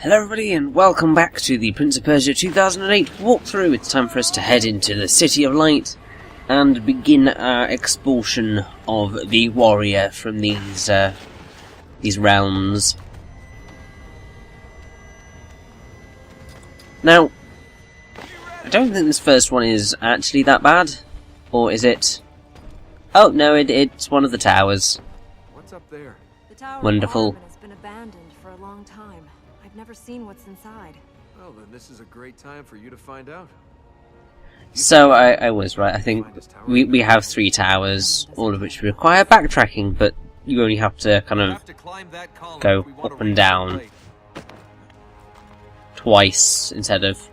Hello everybody and welcome back to the Prince of Persia 2008 walkthrough. It's time for us to head into the City of Light and begin our expulsion of the warrior from these realms. Now, I don't think this first one is actually that bad, or is it? Oh no, it's one of the towers. What's up there? The tower Wonderful. of Ahriman has been abandoned for a long time. I've never seen what's inside. Well, then this is a great time for you to find out. So I was right. I think we have 3 towers, all of which require backtracking, but you only have to kind of go up and down twice instead of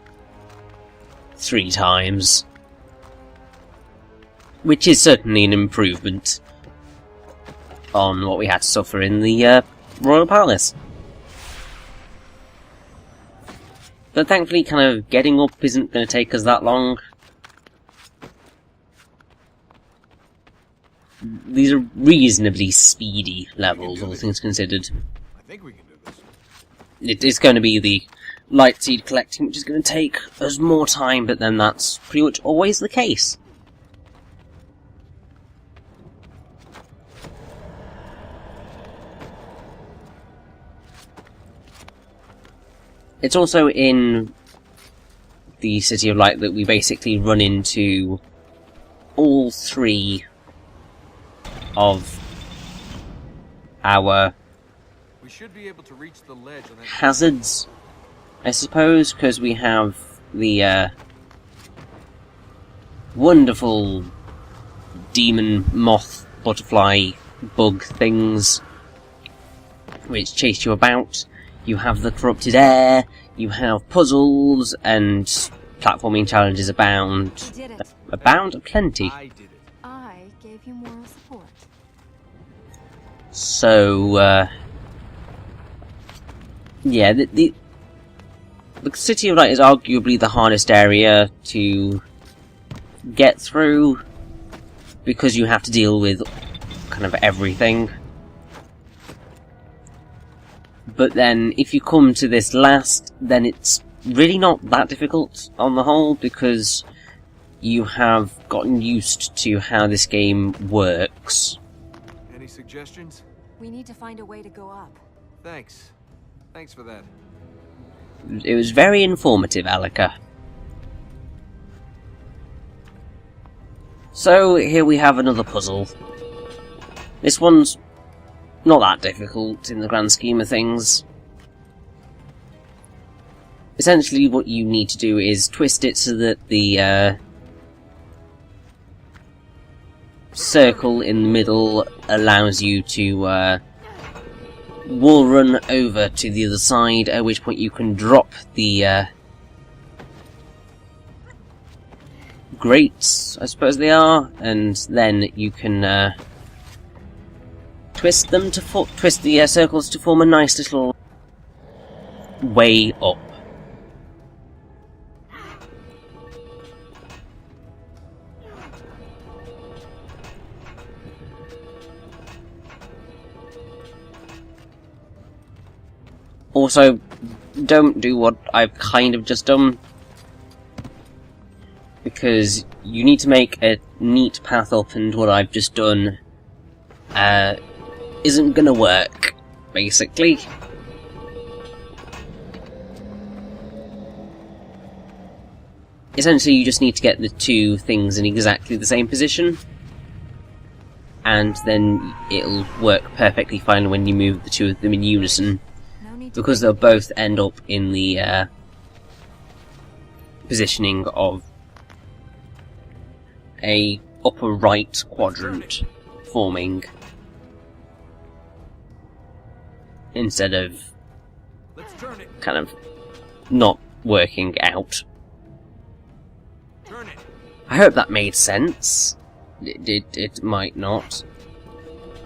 3 times, which is certainly an improvement on what we had to suffer in the Royal Palace. But thankfully, kind of getting up isn't going to take us that long. These are reasonably speedy levels, all things considered. I think we can do this. It is going to be the light seed collecting, which is going to take us more time, but then that's pretty much always the case. It's also in the City of Light that we basically run into all 3 of our We should be able to reach the ledge on that hazards, I suppose, because we have the wonderful demon moth butterfly bug things which chase you about. You have the corrupted air, you have puzzles, and platforming challenges abound. You did it. Abound aplenty. I did it. I gave you moral support. So, yeah, the City of Light is arguably the hardest area to get through, because you have to deal with kind of everything. But then, if you come to this last, then it's really not that difficult on the whole, because you have gotten used to how this game works. Any suggestions? We need to find a way to go up. Thanks. Thanks for that. It was very informative, Alika. So, here we have another puzzle. This one's not that difficult in the grand scheme of things. Essentially, what you need to do is twist it so that the circle in the middle allows you to wall run over to the other side, at which point you can drop the grates, I suppose they are, and then you can twist them to twist the circles to form a nice little way up. Also, don't do what I've kind of just done, because you need to make a neat path up, and what I've just done isn't gonna work, basically. Essentially, you just need to get the 2 things in exactly the same position, and then it'll work perfectly fine when you move the 2 of them in unison, because they'll both end up in the positioning of a upper right quadrant forming, instead of kind of not working out. I hope that made sense. It might not,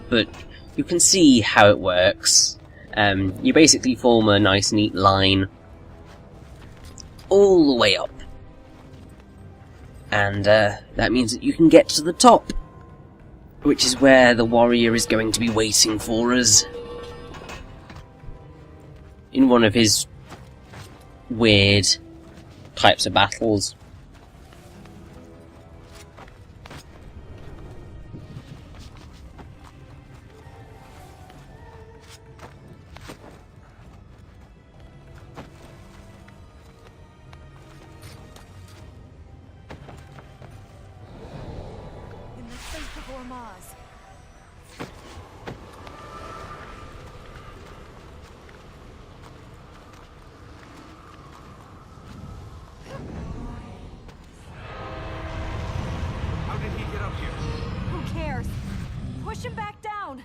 but you can see how it works. You basically form a nice neat line all the way up, and that means that you can get to the top, which is where the warrior is going to be waiting for us in one of his weird types of battles. In the face of Ormaz. How did he get up here? Who cares? Push him back down.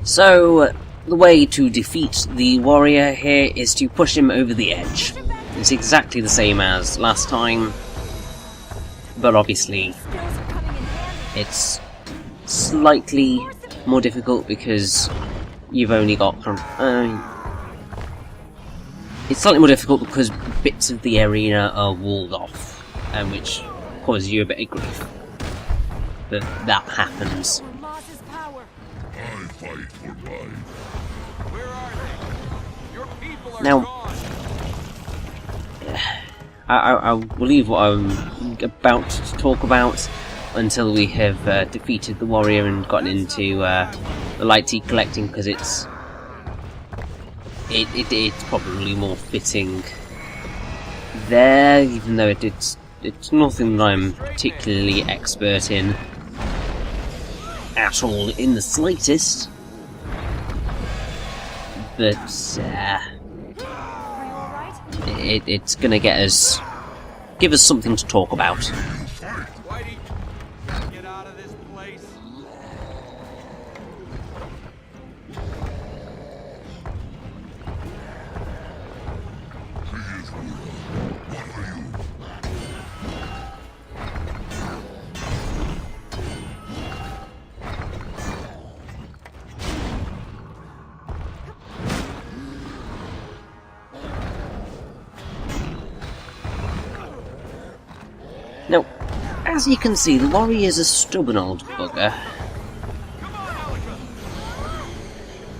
So, the way to defeat the warrior here is to push him over the edge. It's exactly the same as last time, but obviously Skills are coming in handy. it's slightly more difficult because you've only got it's slightly more difficult because bits of the arena are walled off, which causes you a bit of grief. But that happens. Ormaz's power. I fight for life. Where are they? Your people are Now- gone. I will leave what I'm about to talk about until we have defeated the warrior and gotten into the light tea collecting, because it's probably more fitting there, even though it's nothing that I'm particularly expert in at all in the slightest. But Are you alright? it's gonna give us something to talk about. Whitey, get out of this place. Now, as you can see, the warrior is a stubborn old bugger.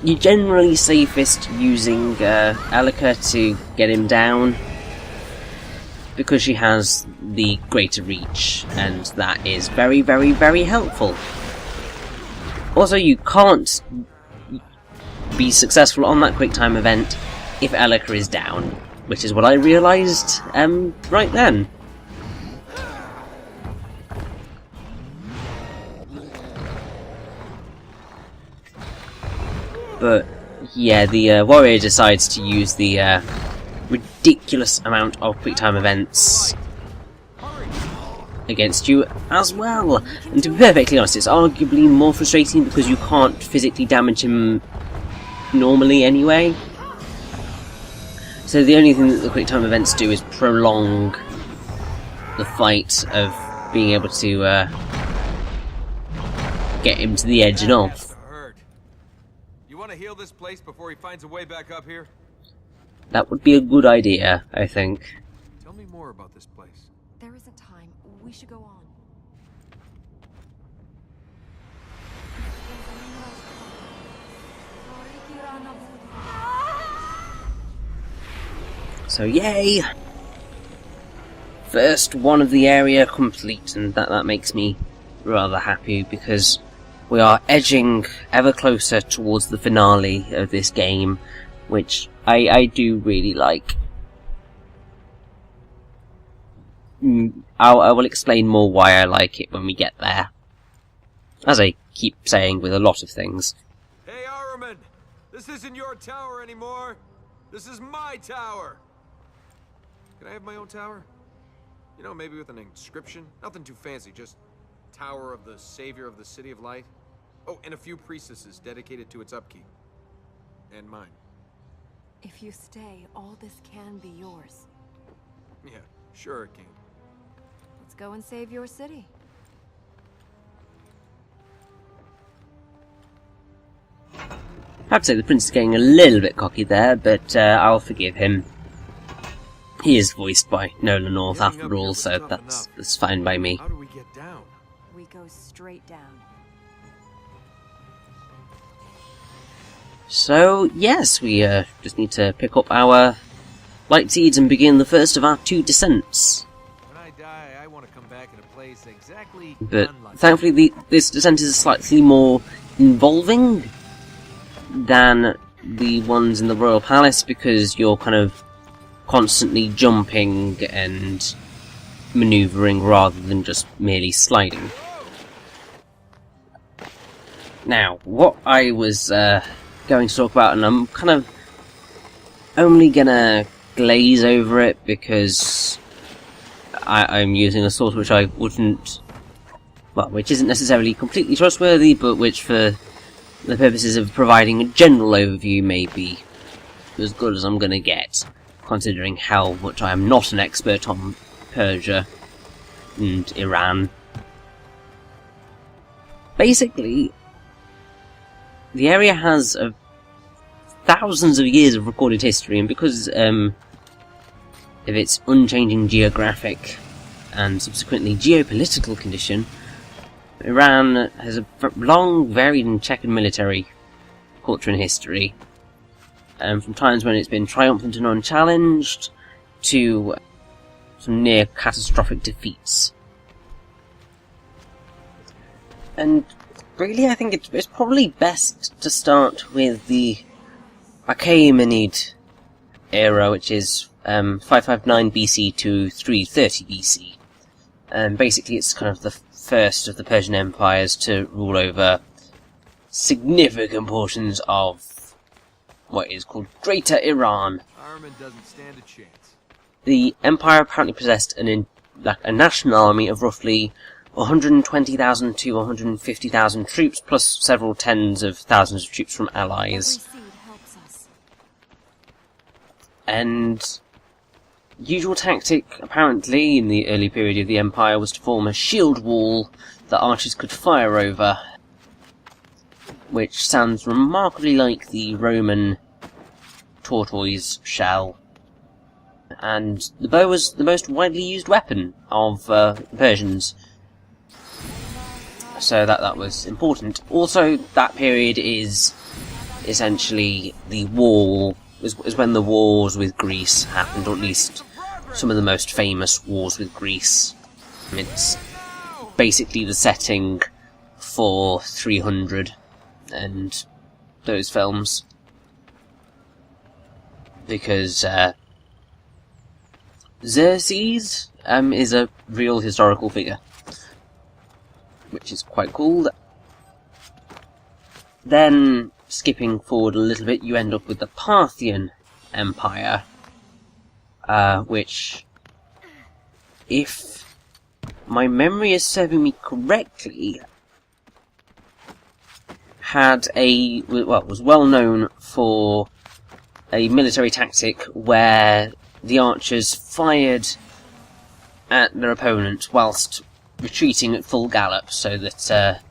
You're generally safest using Elika to get him down, because she has the greater reach, and that is very, very, very helpful. Also, you can't be successful on that quick time event if Elika is down, which is what I realised right then. But yeah, the warrior decides to use the ridiculous amount of quick time events against you as well. And to be perfectly honest, it's arguably more frustrating because you can't physically damage him normally anyway. So the only thing that the quick time events do is prolong the fight of being able to get him to the edge enough. You want to heal this place before he finds a way back up here? That would be a good idea, I think. Tell me more about this place. There isn't time. We should go on. So yay! First one of the area complete, and that makes me rather happy because we are edging ever closer towards the finale of this game, which I do really like. I will explain more why I like it when we get there, as I keep saying with a lot of things. Hey, Ahriman! This isn't your tower anymore. This is my tower. Can I have my own tower? You know, maybe with an inscription? Nothing too fancy, just Tower of the Savior of the City of Light. Oh, and a few priestesses dedicated to its upkeep. And mine. If you stay, all this can be yours. Yeah, sure it can. Let's go and save your city. I have to say the prince is getting a little bit cocky there, but I'll forgive him. He is voiced by Nolan North after all, so that's fine by me. How do we get down? We go straight down. So, yes, we just need to pick up our light seeds and begin the first of our 2 descents. When I die, I want to come back in a place exactly But unlike thankfully this descent is slightly more involving than the ones in the Royal Palace, because you're kind of constantly jumping and manoeuvring rather than just merely sliding. Now, what I was going to talk about, and I'm kind of only gonna glaze over it because I'm using a source which I wouldn't, well, which isn't necessarily completely trustworthy, but which for the purposes of providing a general overview may be as good as I'm gonna get, considering how much I am not an expert on Persia and Iran. Basically, the area has thousands of years of recorded history, and because of its unchanging geographic and subsequently geopolitical condition, Iran has a long, varied and checkered military culture and history, from times when it's been triumphant and unchallenged to some near catastrophic defeats. And really, I think it's probably best to start with the Achaemenid era, which is 559 BC to 330 BC. And basically it's kind of the first of the Persian empires to rule over significant portions of what is called Greater Iran. Ahriman doesn't stand a chance. The empire apparently possessed a national army of roughly 120,000 to 150,000 troops, plus several tens of thousands of troops from allies. Every seed helps us. And usual tactic, apparently, in the early period of the empire was to form a shield wall that archers could fire over, which sounds remarkably like the Roman tortoise shell. And the bow was the most widely used weapon of the Persians, so that was important. Also, that period is essentially the war, is when the wars with Greece happened, or at least some of the most famous wars with Greece. It's basically the setting for 300 and those films, because Xerxes is a real historical figure, which is quite cool. Then, skipping forward a little bit, you end up with the Parthian Empire, which, if my memory is serving me correctly, was well known for a military tactic where the archers fired at their opponent whilst retreating at full gallop, so that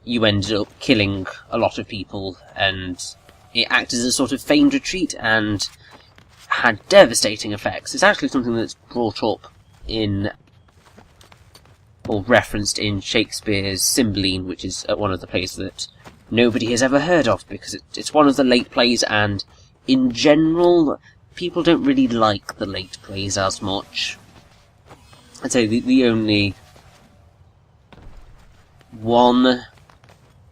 you ended up killing a lot of people, and it acted as a sort of feigned retreat and had devastating effects. It's actually something that's brought up in, or referenced in, Shakespeare's Cymbeline, which is one of the plays that nobody has ever heard of, because it's one of the late plays, and in general, people don't really like the late plays as much. I'd say the only one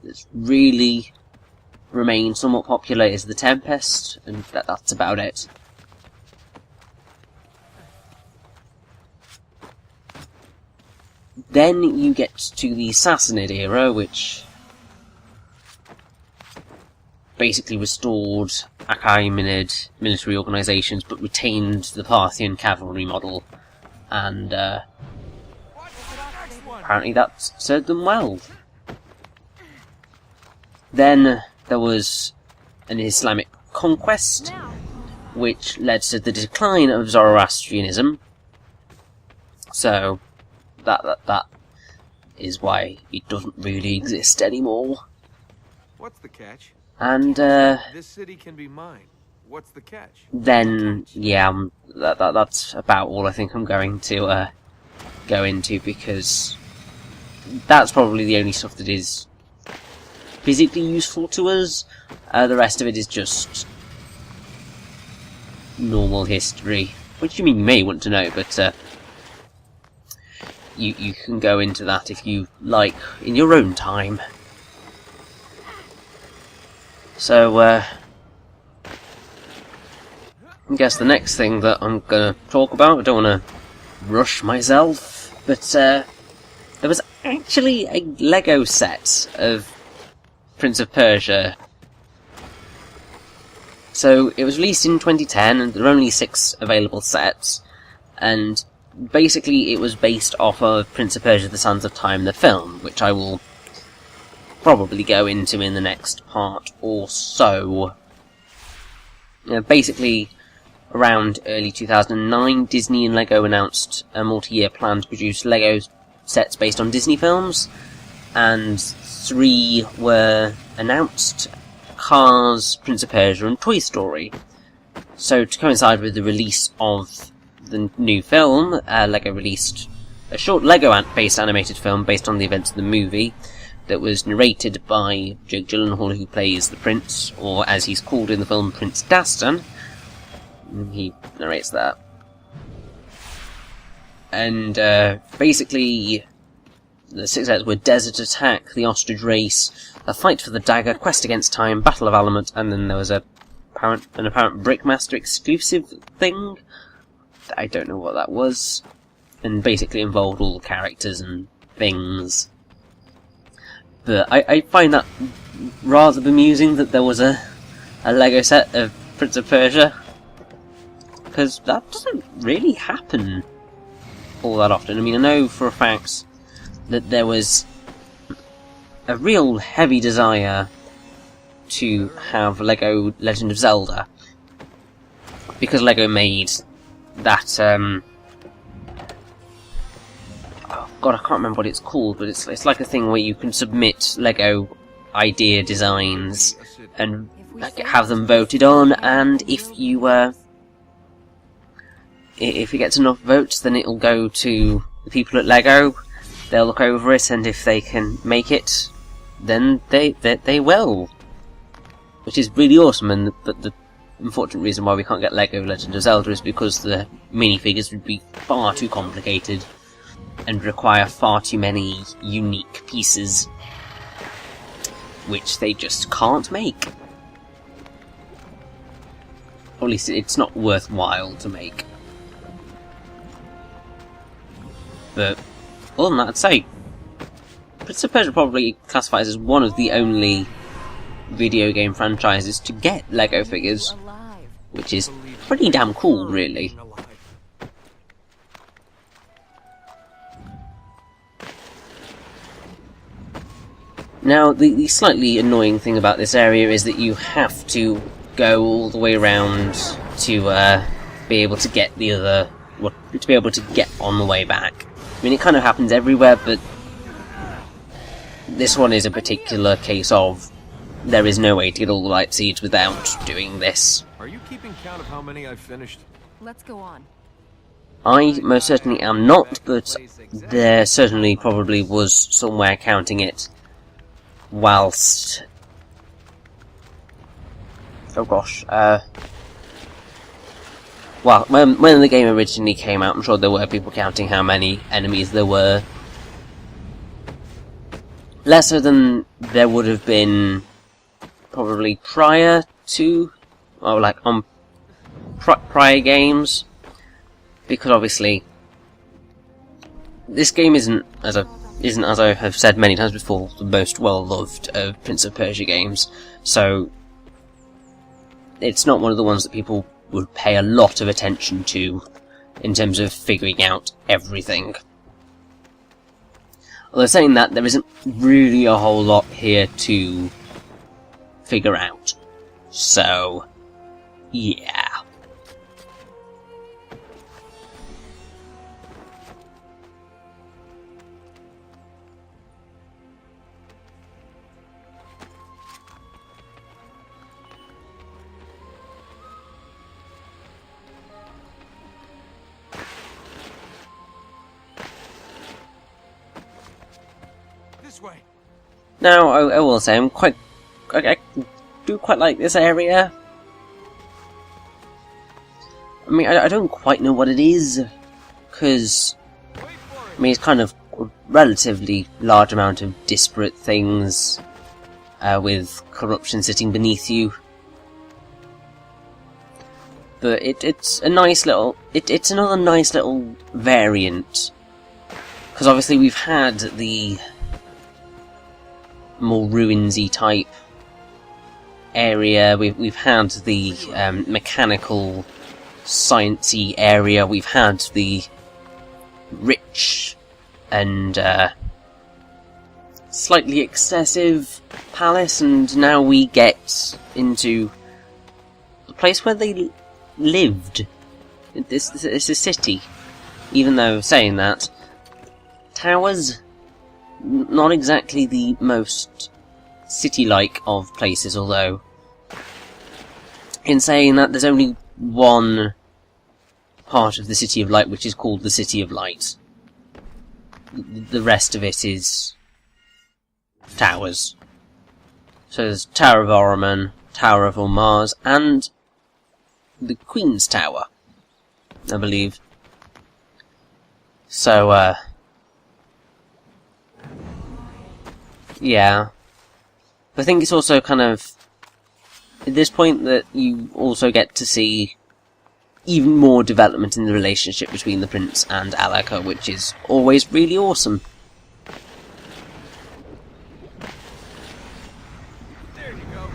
that's really remained somewhat popular is The Tempest, and that's about it. Then you get to the Sassanid era, which basically restored Achaemenid military organisations, but retained the Parthian cavalry model, and apparently that served them well. Then there was an Islamic conquest, which led to the decline of Zoroastrianism, so that is why it doesn't really exist anymore. What's the catch? And This city can be mine. What's the catch? then, yeah, that's about all I think I'm going to go into, because that's probably the only stuff that is physically useful to us. The rest of it is just normal history, which you may want to know, but you can go into that if you like in your own time. So, I guess the next thing that I'm gonna talk about, I don't want to rush myself, but there was actually a Lego set of Prince of Persia. So it was released in 2010, and there are only 6 available sets, and basically it was based off of Prince of Persia: The Sands of Time, the film, which I will probably go into in the next part or so. Basically, around early 2009, Disney and Lego announced a multi-year plan to produce Lego sets based on Disney films, and 3 were announced: Cars, Prince of Persia, and Toy Story. So, to coincide with the release of the new film, Lego released a short Lego-based animated film based on the events of the movie that was narrated by Jake Gyllenhaal, who plays the Prince, or as he's called in the film, Prince Dastan. He narrates that. And basically, the 6 sets were Desert Attack, The Ostrich Race, A Fight for the Dagger, Quest Against Time, Battle of Alamut, and then there was an apparent Brickmaster exclusive thing. I don't know what that was. And basically involved all the characters and things. But I find that rather bemusing that there was a Lego set of Prince of Persia, because that doesn't really happen all that often. I mean, I know for a fact that there was a real heavy desire to have Lego Legend of Zelda, because Lego made that, oh god, I can't remember what it's called, but it's like a thing where you can submit Lego idea designs and have them voted on, and if you gets enough votes, then it'll go to the people at Lego. They'll look over it, and if they can make it, then they will. Which is really awesome, but the unfortunate reason why we can't get Lego Legend of Zelda is because the minifigures would be far too complicated and require far too many unique pieces, which they just can't make. Or at least it's not worthwhile to make. But other than that, I'd say Prince of Persia probably classifies as one of the only video game franchises to get Lego figures, which is pretty damn cool, really. Now, the slightly annoying thing about this area is that you have to go all the way around to be able to get the other, well, to be able to get on the way back. I mean, it kind of happens everywhere, but this one is a particular case of there is no way to get all the light seeds without doing this. Are you keeping count of how many I've finished? Let's go on. I most certainly am not, but there certainly probably was somewhere counting it whilst... oh gosh, well, when the game originally came out, I'm sure there were people counting how many enemies there were. Lesser than there would have been probably prior to, or like on prior games, because obviously this game isn't, as I have said many times before, the most well-loved of Prince of Persia games, so it's not one of the ones that people would pay a lot of attention to in terms of figuring out everything. Although saying that, there isn't really a whole lot here to figure out. So, yeah. This way. Now, I will say, I'm quite I do quite like this area. I mean, I don't quite know what it is, because, I mean, it's kind of a relatively large amount of disparate things, with corruption sitting beneath you. But it's a nice little, it's another nice little variant, because obviously we've had the more ruinsy type area, we've had the mechanical, sciencey area, we've had the rich and slightly excessive palace, and now we get into the place where they lived. It's a city. Even though, saying that, towers, not exactly the most city-like of places, although, in saying that, there's only one part of the City of Light which is called the City of Light. The rest of it is towers. So there's Tower of Ahriman, Tower of Mars, and the Queen's Tower, I believe. So, yeah. I think it's also kind of at this point that you also get to see even more development in the relationship between the Prince and Alaka, which is always really awesome. There you go.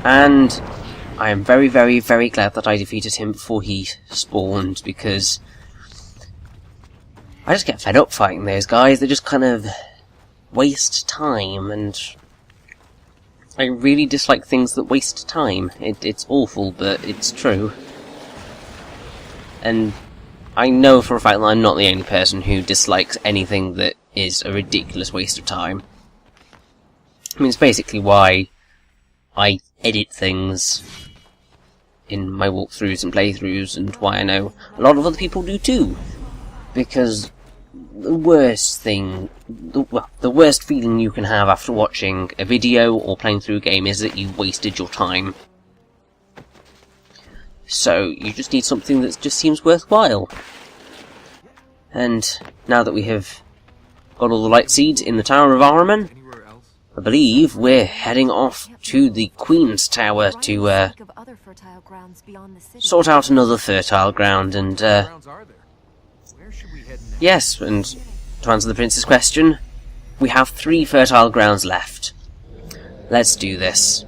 And I am very, very, very glad that I defeated him before he spawned, because I just get fed up fighting those guys. They just kind of waste time, and I really dislike things that waste time. It's awful, but it's true. And I know for a fact that I'm not the only person who dislikes anything that is a ridiculous waste of time. I mean, it's basically why I edit things in my walkthroughs and playthroughs, and why I know a lot of other people do too. Because the worst thing, the worst feeling you can have after watching a video or playing through a game is that you wasted your time. So you just need something that just seems worthwhile. And now that we have got all the light seeds in the Tower of Ahriman, Anywhere else? I believe we're heading off to the Queen's Tower to sort out another fertile ground, and Grounds are there? Where should we head next? yes, and to answer the Prince's question, we have 3 fertile grounds left. Let's do this.